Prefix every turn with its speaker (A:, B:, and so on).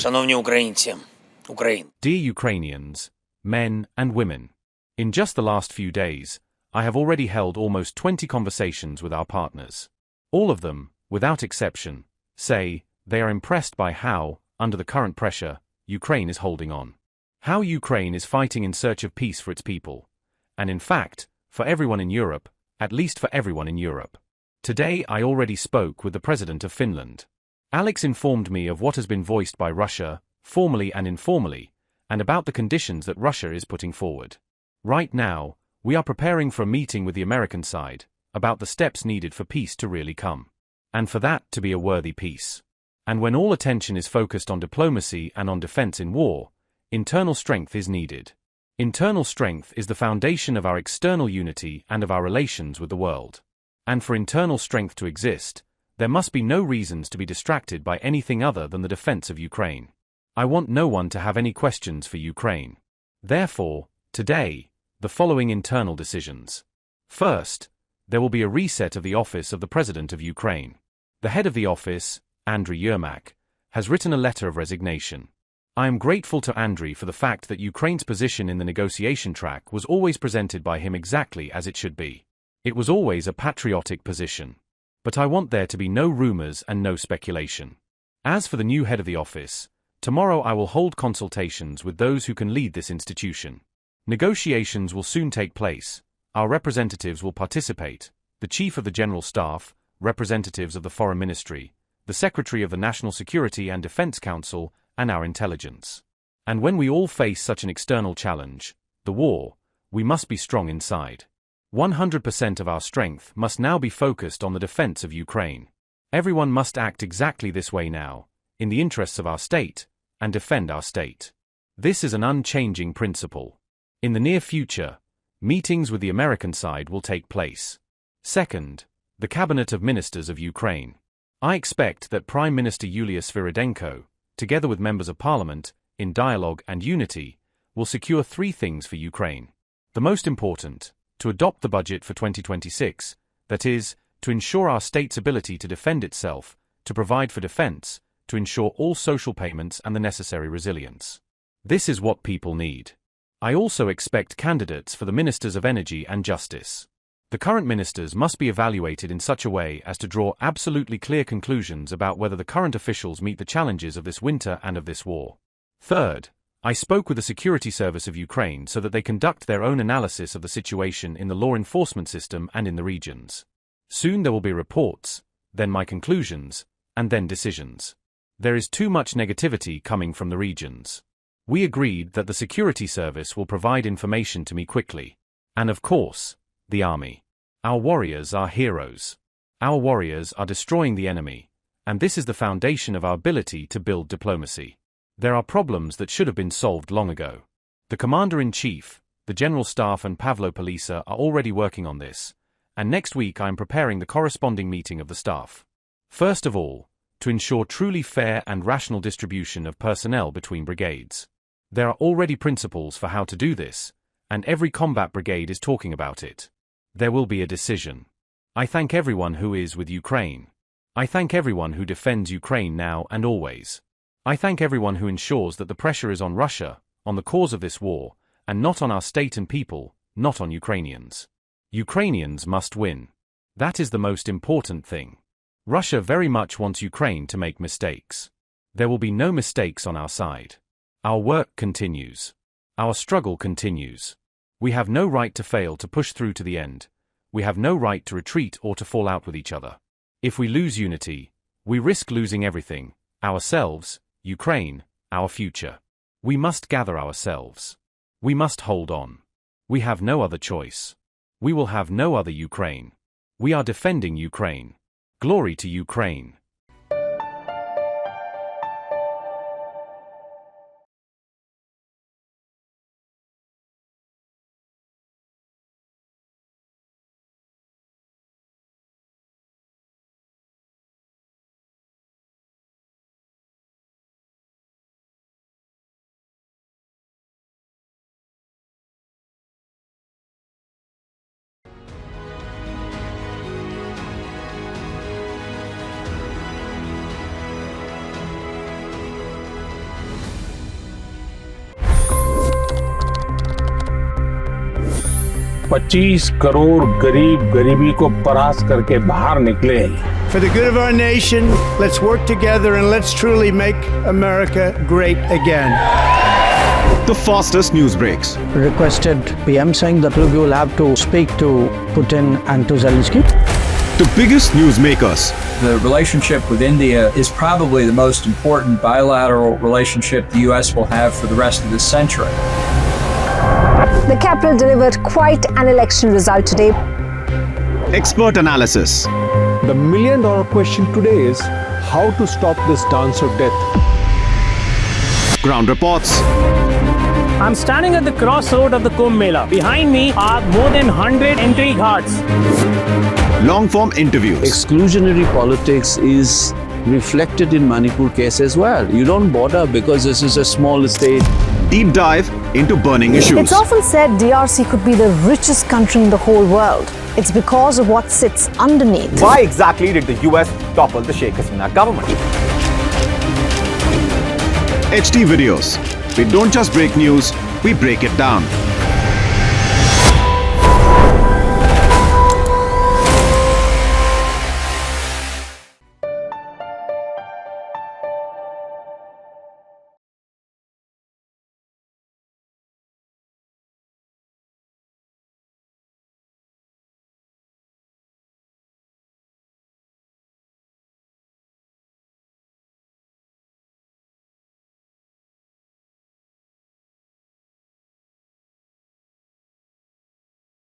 A: Шановні українці, Україн.
B: Dear Ukrainians, men and women, in just the last few days, I have already held almost 20 conversations with our partners. All of them, without exception, say they are impressed by how, under the current pressure, Ukraine is holding on. How Ukraine is fighting in search of peace for its people. And in fact, for everyone in Europe, at least for everyone in Europe. Today I already spoke with the President of Finland. Alex informed me of what has been voiced by Russia, formally and informally, and about the conditions that Russia is putting forward. Right now, we are preparing for a meeting with the American side, about the steps needed for peace to really come. And for that to be a worthy peace. And when all attention is focused on diplomacy and on defense in war, internal strength is needed. Internal strength is the foundation of our external unity and of our relations with the world. And for internal strength to exist, there must be no reasons to be distracted by anything other than the defense of Ukraine. I want no one to have any questions for Ukraine. Therefore, today, the following internal decisions. First, there will be a reset of the office of the President of Ukraine. The head of the office, Andriy Yermak, has written a letter of resignation. I am grateful to Andriy for the fact that Ukraine's position in the negotiation track was always presented by him exactly as it should be. It was always a patriotic position. But I want there to be no rumors and no speculation. As for the new head of the office, tomorrow I will hold consultations with those who can lead this institution. Negotiations will soon take place, our representatives will participate, the Chief of the General Staff, representatives of the Foreign Ministry, the Secretary of the National Security and Defense Council, and our intelligence. And when we all face such an external challenge, the war, we must be strong inside. 100% of our strength must now be focused on the defense of Ukraine. Everyone must act exactly this way now, in the interests of our state, and defend our state. This is an unchanging principle. In the near future, meetings with the American side will take place. Second, the Cabinet of Ministers of Ukraine. I expect that Prime Minister Yulia Sviridenko, together with members of Parliament, in dialogue and unity, will secure three things for Ukraine. The most important, to adopt the budget for 2026, that is, to ensure our state's ability to defend itself, to provide for defense, to ensure all social payments and the necessary resilience. This is what people need. I also expect candidates for the Ministers of Energy and Justice. The current ministers must be evaluated in such a way as to draw absolutely clear conclusions about whether the current officials meet the challenges of this winter and of this war. Third, I spoke with the Security Service of Ukraine so that they conduct their own analysis of the situation in the law enforcement system and in the regions. Soon there will be reports, then my conclusions, and then decisions. There is too much negativity coming from the regions. We agreed that the Security Service will provide information to me quickly. And of course, the army. Our warriors are heroes. Our warriors are destroying the enemy, and this is the foundation of our ability to build diplomacy. There are problems that should have been solved long ago. The Commander-in-Chief, the General Staff and Pavlo Polisa are already working on this, and next week I am preparing the corresponding meeting of the staff. First of all, to ensure truly fair and rational distribution of personnel between brigades. There are already principles for how to do this, and every combat brigade is talking about it. There will be a decision. I thank everyone who is with Ukraine. I thank everyone who defends Ukraine now and always. I thank everyone who ensures that the pressure is on Russia, on the cause of this war, and not on our state and people, not on Ukrainians. Ukrainians must win. That is the most important thing. Russia very much wants Ukraine to make mistakes. There will be no mistakes on our side. Our work continues. Our struggle continues. We have no right to fail to push through to the end. We have no right to retreat or to fall out with each other. If we lose unity, we risk losing everything, ourselves, Ukraine, our future. We must gather ourselves. We must hold on. We have no other choice. We will have no other Ukraine. We are defending Ukraine. Glory to Ukraine.
C: 25 crore गरीब गरीबी को परास्त करके बाहर निकले।
D: For the good of our nation, let's work together and let's truly make America great again.
E: The fastest news breaks.
F: Requested PM saying that look, you will have to speak to Putin and to Zelensky.
E: The biggest newsmakers.
G: The relationship with India is probably the most important bilateral relationship the US will have for the rest of this century.
H: The capital delivered quite an election result today.
E: Expert analysis.
I: The million-dollar question today is how to stop this dance of death.
E: Ground reports.
J: I'm standing at the crossroad of the Kumbh Mela. Behind me are more than 100 entry ghats.
E: Long-form interviews.
K: Exclusionary politics is reflected in Manipur case as well. You don't bother because this is a small state.
E: Deep dive into burning issues.
H: It's often said DRC could be the richest country in the whole world. It's because of what sits underneath.
L: Why exactly did the US topple the Sheikh Hasina government?
E: HT videos. We don't just break news, we break it down.